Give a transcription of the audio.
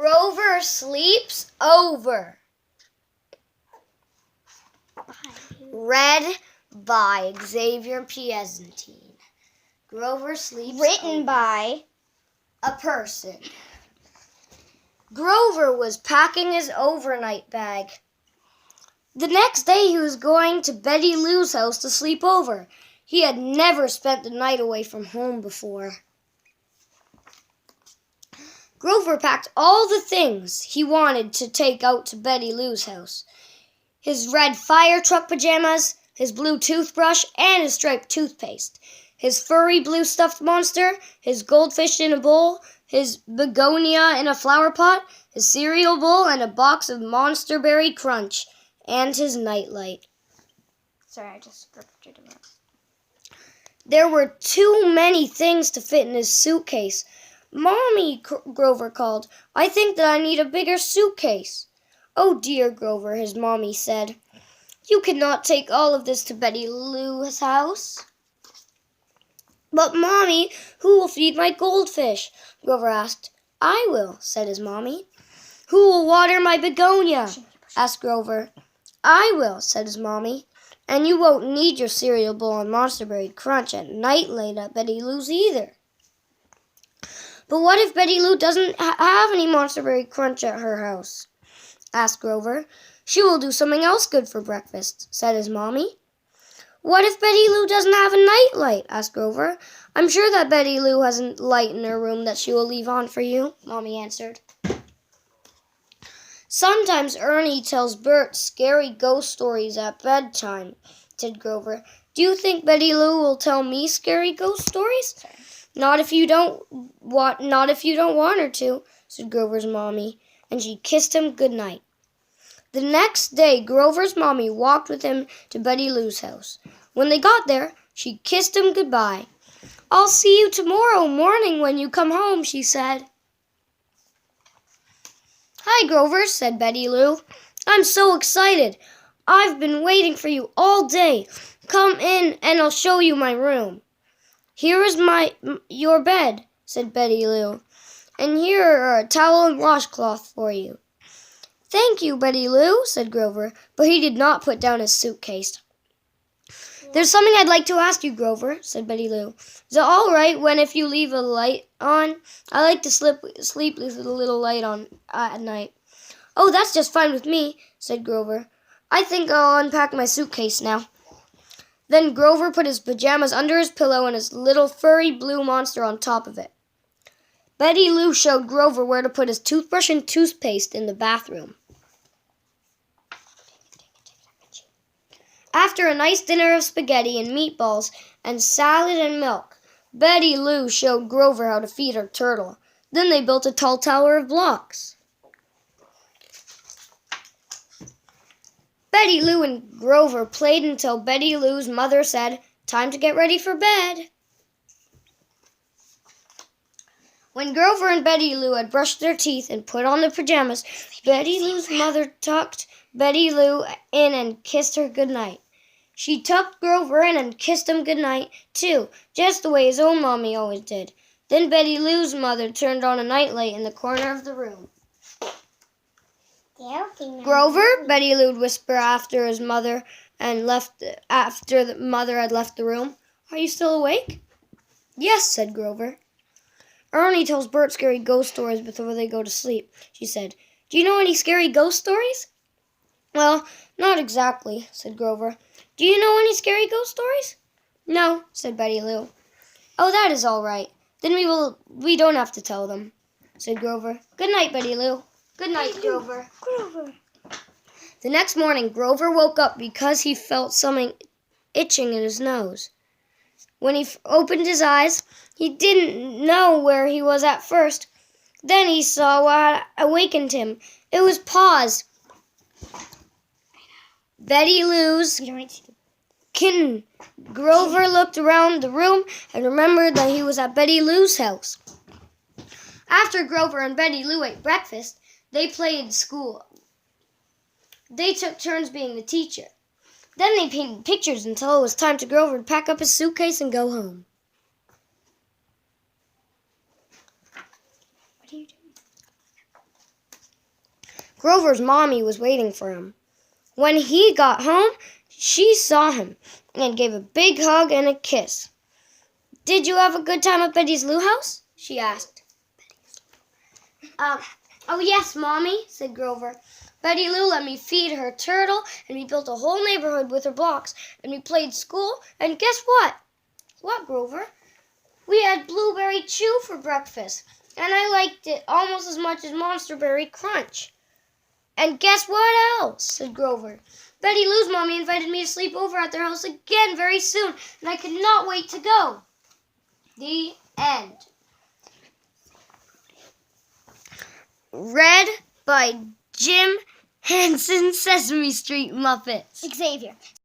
Grover sleeps over. Read by Xavier Piezentine. Grover sleeps Written over. by A person. Grover was packing his overnight bag. The next day he was going to Betty Lou's house to sleep over. He had never spent the night away from home before. Grover packed all the things he wanted to take out to Betty Lou's house. His red fire truck pajamas, his blue toothbrush, and his striped toothpaste. His furry blue stuffed monster, his goldfish in a bowl, his begonia in a flower pot, his cereal bowl, and a box of Monster Berry Crunch, and his nightlight. Sorry, I just scripted him up. There were too many things to fit in his suitcase. "Mommy," Grover called, "I think that I need a bigger suitcase." "Oh dear, Grover," his mommy said. "You cannot take all of this to Betty Lou's house." "But, Mommy, who will feed my goldfish?" Grover asked. "I will," said his mommy. "Who will water my begonia?" asked Grover. "I will," said his mommy. "And you won't need your cereal bowl and Monster Berry Crunch at night late at Betty Lou's either." "But what if Betty Lou doesn't have any Monster Berry Crunch at her house?" asked Grover. "She will do something else good for breakfast," said his mommy. "What if Betty Lou doesn't have a nightlight?" asked Grover. "I'm sure that Betty Lou has a light in her room that she will leave on for you," Mommy answered. "Sometimes Ernie tells Bert scary ghost stories at bedtime," said Grover. "Do you think Betty Lou will tell me scary ghost stories?" Not if you don't want her to," said Grover's mommy, and she kissed him good night. The next day, Grover's mommy walked with him to Betty Lou's house. When they got there, she kissed him goodbye. "I'll see you tomorrow morning when you come home," she said. "Hi, Grover," said Betty Lou. "I'm so excited. I've been waiting for you all day. Come in and I'll show you my room." "Here is your bed," said Betty Lou, "and here are a towel and washcloth for you." "Thank you, Betty Lou," said Grover, but he did not put down his suitcase. "There's something I'd like to ask you, Grover," said Betty Lou. "Is it all right if you leave a light on? I like to sleep with a little light on at night." "Oh, that's just fine with me," said Grover. "I think I'll unpack my suitcase now." Then Grover put his pajamas under his pillow and his little furry blue monster on top of it. Betty Lou showed Grover where to put his toothbrush and toothpaste in the bathroom. After a nice dinner of spaghetti and meatballs and salad and milk, Betty Lou showed Grover how to feed her turtle. Then they built a tall tower of blocks. Betty Lou and Grover played until Betty Lou's mother said, "Time to get ready for bed." When Grover and Betty Lou had brushed their teeth and put on their pajamas, Betty Lou's mother tucked Betty Lou in and kissed her goodnight. She tucked Grover in and kissed him goodnight, too, just the way his own mommy always did. Then Betty Lou's mother turned on a nightlight in the corner of the room. "Grover," Betty Lou would whisper after the mother had left the room. "Are you still awake?" "Yes," said Grover. "Ernie tells Bert scary ghost stories before they go to sleep," she said. "Do you know any scary ghost stories?" "Well, not exactly," said Grover. "Do you know any scary ghost stories?" "No," said Betty Lou. "Oh, that is all right. Then we don't have to tell them," said Grover. "Good night, Betty Lou." "Good night, Grover." The next morning, Grover woke up because he felt something itching in his nose. When he opened his eyes, he didn't know where he was at first. Then he saw what awakened him. It was paws. Betty Lou's kitten. Grover looked around the room and remembered that he was at Betty Lou's house. After Grover and Betty Lou ate breakfast, they played school. They took turns being the teacher. Then they painted pictures until it was time for Grover to pack up his suitcase and go home. What are you doing? Grover's mommy was waiting for him. When he got home, she saw him and gave a big hug and a kiss. "Did you have a good time at Betty's Lou house?" she asked. Oh yes, Mommy," said Grover. "Betty Lou let me feed her turtle, and we built a whole neighborhood with her blocks, and we played school, and guess what?" "What, Grover?" "We had blueberry chew for breakfast, and I liked it almost as much as Monster Berry Crunch." "And guess what else?" said Grover. "Betty Lou's mommy invited me to sleep over at their house again very soon, and I could not wait to go." The end. Read by Jim Henson, Sesame Street Muppets. Xavier.